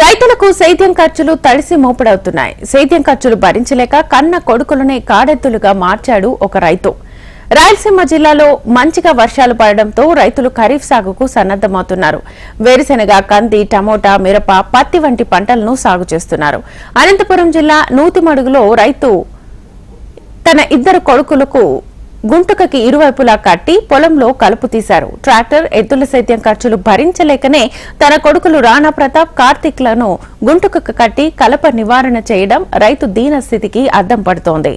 రైతులకు సేద్యం ఖర్చులు తడిసి మోపుడవుతున్నాయి. సేద్యం ఖర్చులు భరించలేక కన్న కొడుకులనే కాడెత్తులుగా మార్చాడు ఒక రైతు. రాయలసీమ జిల్లాలో మంచిగా వర్షాలు పడడంతో రైతులు ఖరీఫ్ సాగుకు సన్నద్దమవుతున్నారు. వేరుశెనగ, కంది, టమోటా, మిరప, పత్తి వంటి పంటలను సాగు చేస్తున్నారు. అనంతపురం జిల్లా నూతిమడుగులో రైతు తన ఇద్దరు కొడుకులకు గుంటుకకి ఇరువైపులా కట్టి పొలంలో కలుపు తీశారు. ట్రాక్టర్, ఎద్దుల సేద్యం ఖర్చులు భరించలేకనే తన కొడుకులు రాణా ప్రతాప్, కార్తీక్ లను గుంటుకకు కట్టి కలప నివారణ చేయడం రైతు దీనస్థితికి అద్దం పడుతోంది.